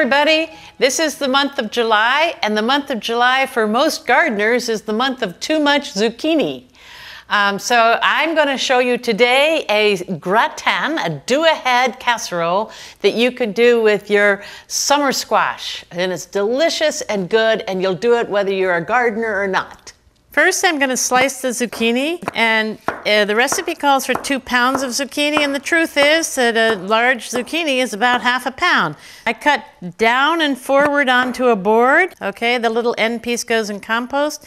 everybody. This is the month of July, and the month of July for most gardeners is the month of too much zucchini. So I'm going to show you today a gratin, a do-ahead casserole that you could do with your summer squash. And it's delicious and good, and you'll do it whether you're a gardener or not. First, I'm going to slice the zucchini, and the recipe calls for 2 pounds of zucchini, and the truth is that a large zucchini is about half a pound. I cut down and forward onto a board. Okay, the little end piece goes in compost.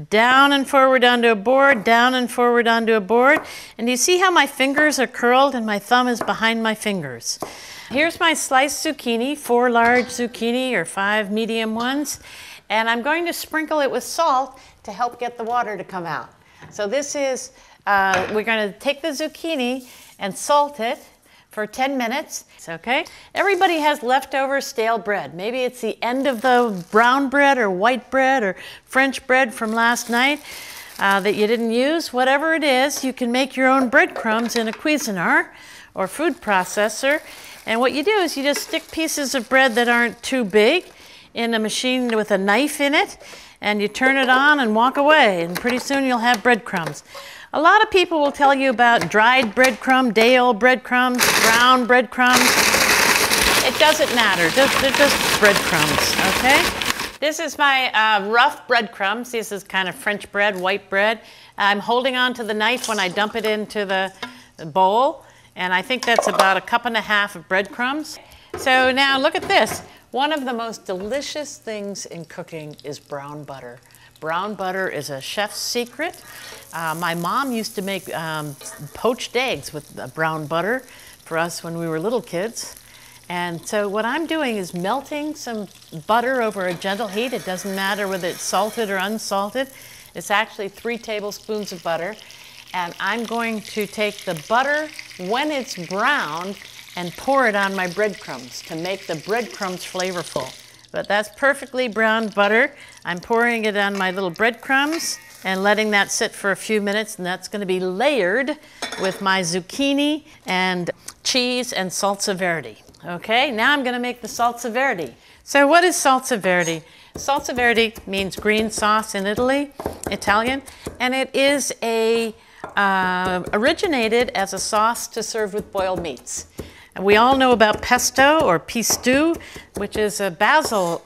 Down and forward onto a board, down and forward onto a board. And you see how my fingers are curled and my thumb is behind my fingers. Here's my sliced zucchini, 4 large zucchini or 5 medium ones. And I'm going to sprinkle it with salt to help get the water to come out. So this is, we're going to take the zucchini and salt it for 10 minutes. Okay? Everybody has leftover stale bread. Maybe it's the end of the brown bread or white bread or French bread from last night that you didn't use. Whatever it is, you can make your own breadcrumbs in a Cuisinart or food processor. And what you do is you just stick pieces of bread that aren't too big in a machine with a knife in it, and you turn it on and walk away, and pretty soon you'll have breadcrumbs. A lot of people will tell you about dried breadcrumb, day-old breadcrumbs, brown breadcrumbs. It doesn't matter, they're just breadcrumbs, okay? This is my rough breadcrumbs. This is kind of French bread, white bread. I'm holding on to the knife when I dump it into the bowl, and I think that's about 1.5 cups of breadcrumbs. So now look at this. One of the most delicious things in cooking is brown butter. Brown butter is a chef's secret. My mom used to make poached eggs with brown butter for us when we were little kids. And so what I'm doing is melting some butter over a gentle heat. It doesn't matter whether it's salted or unsalted. It's actually 3 tablespoons of butter. And I'm going to take the butter when it's brown and pour it on my breadcrumbs to make the breadcrumbs flavorful. But that's perfectly browned butter. I'm pouring it on my little breadcrumbs and letting that sit for a few minutes, and that's going to be layered with my zucchini and cheese and salsa verde. Okay, now I'm going to make the salsa verde. So what is salsa verde? Salsa verde means green sauce in Italian, and it is originated as a sauce to serve with boiled meats. We all know about pesto or pistou, which is a basil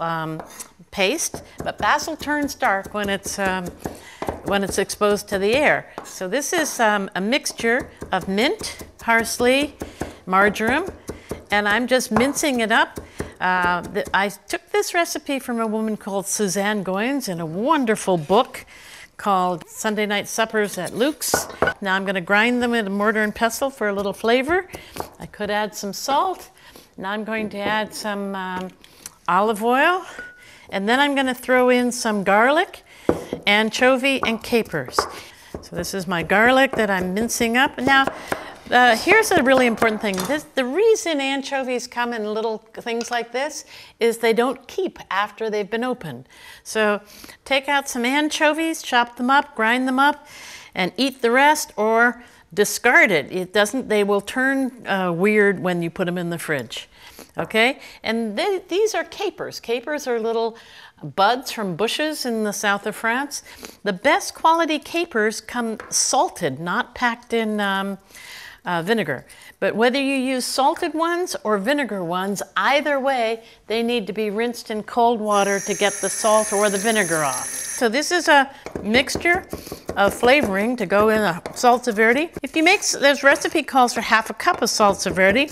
paste, but basil turns dark when it's exposed to the air. So this is a mixture of mint, parsley, marjoram, and I'm just mincing it up. I took this recipe from a woman called Suzanne Goins in a wonderful book called Sunday Night Suppers at Luke's. Now I'm going to grind them in a mortar and pestle for a little flavor. I could add some salt. Now I'm going to add some olive oil. And then I'm going to throw in some garlic, anchovy, and capers. So this is my garlic that I'm mincing up. Now, here's a really important thing. The reason anchovies come in little things like this is they don't keep after they've been opened. So take out some anchovies, chop them up, grind them up, and eat the rest or discard it. They will turn weird when you put them in the fridge. Okay? And these are capers. Capers are little buds from bushes in the south of France. The best quality capers come salted, not packed in vinegar. But whether you use salted ones or vinegar ones, either way, they need to be rinsed in cold water to get the salt or the vinegar off. So this is a mixture of flavoring to go in a salsa verde. If you make, this recipe calls for 1/2 cup of salsa verde,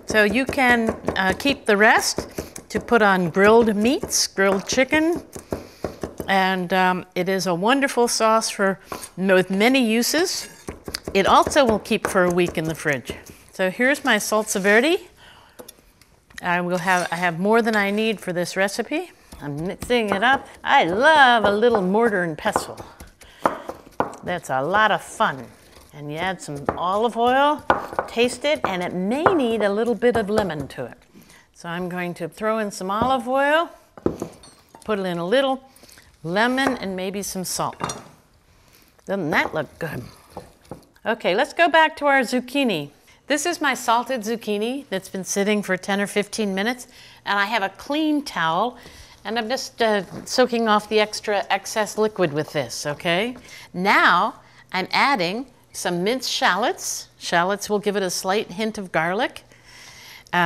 so you can keep the rest to put on grilled meats, grilled chicken, and it is a wonderful sauce with many uses. It also will keep for a week in the fridge. So here's my salsa verde. I have more than I need for this recipe. I'm mixing it up. I love a little mortar and pestle. That's a lot of fun. And you add some olive oil, taste it, and it may need a little bit of lemon to it. So I'm going to throw in some olive oil, put in a little lemon, and maybe some salt. Doesn't that look good? Okay, let's go back to our zucchini. This is my salted zucchini that's been sitting for 10 or 15 minutes, and I have a clean towel, and I'm just soaking off the excess liquid with this, okay? Now I'm adding some minced shallots. Shallots will give it a slight hint of garlic.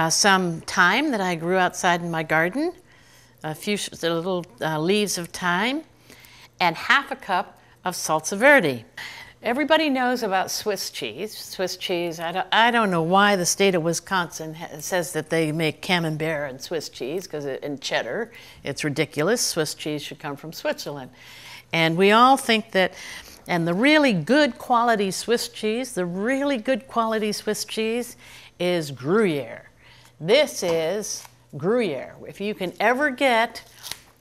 Some thyme that I grew outside in my garden, a few little leaves of thyme, and half a cup of salsa verde. Everybody knows about Swiss cheese. Swiss cheese, I don't know why the state of Wisconsin says that they make camembert and Swiss cheese, because in cheddar, it's ridiculous. Swiss cheese should come from Switzerland. And we all think that, and the really good quality Swiss cheese, is Gruyere. This is Gruyere. If you can ever get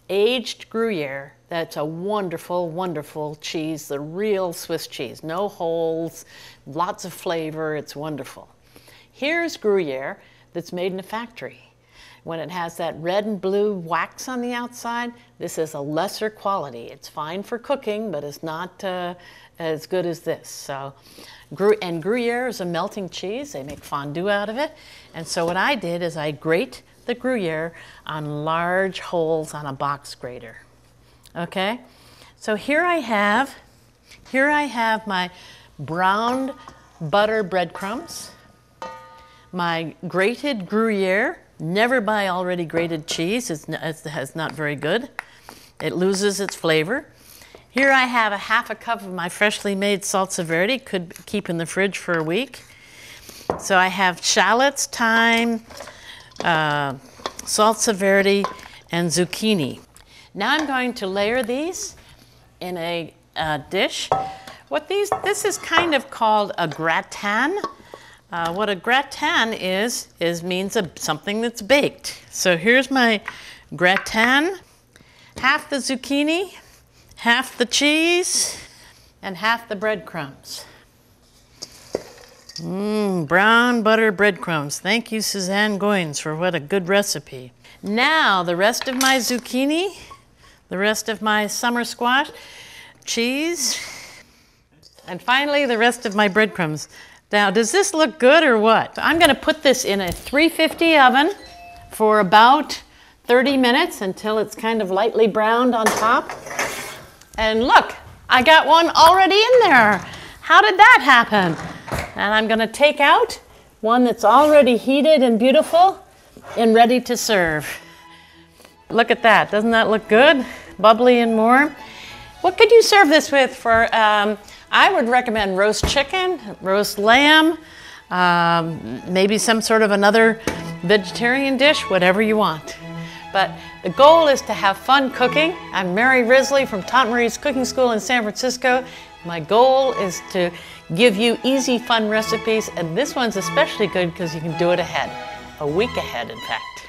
aged Gruyere, that's a wonderful, wonderful cheese, the real Swiss cheese. No holes, lots of flavor, it's wonderful. Here's Gruyere that's made in a factory. When it has that red and blue wax on the outside, this is a lesser quality. It's fine for cooking, but it's not as good as this. So, and Gruyere is a melting cheese. They make fondue out of it. And so what I did is I grate the Gruyere on large holes on a box grater. Okay, so here I have my browned butter breadcrumbs, my grated Gruyere. Never buy already grated cheese, it's not very good. It loses its flavor. Here I have a half a cup of my freshly made salsa verde, could keep in the fridge for a week. So I have shallots, thyme, salsa verde, and zucchini. Now I'm going to layer these in a dish. This is kind of called a gratin. What a gratin means something that's baked. So here's my gratin, half the zucchini, half the cheese, and half the breadcrumbs. Brown butter breadcrumbs. Thank you, Suzanne Goins, for what a good recipe. Now the rest of my zucchini, the rest of my summer squash, cheese, and finally the rest of my breadcrumbs. Now, does this look good or what? I'm going to put this in a 350 oven for about 30 minutes until it's kind of lightly browned on top. And look, I got one already in there. How did that happen? And I'm going to take out one that's already heated and beautiful and ready to serve. Look at that. Doesn't that look good? Bubbly and warm. What could you serve this with for, I would recommend roast chicken, roast lamb, maybe some sort of another vegetarian dish, whatever you want. But the goal is to have fun cooking. I'm Mary Risley from Tante Marie's Cooking School in San Francisco. My goal is to give you easy, fun recipes, and this one's especially good because you can do it ahead, a week ahead, in fact.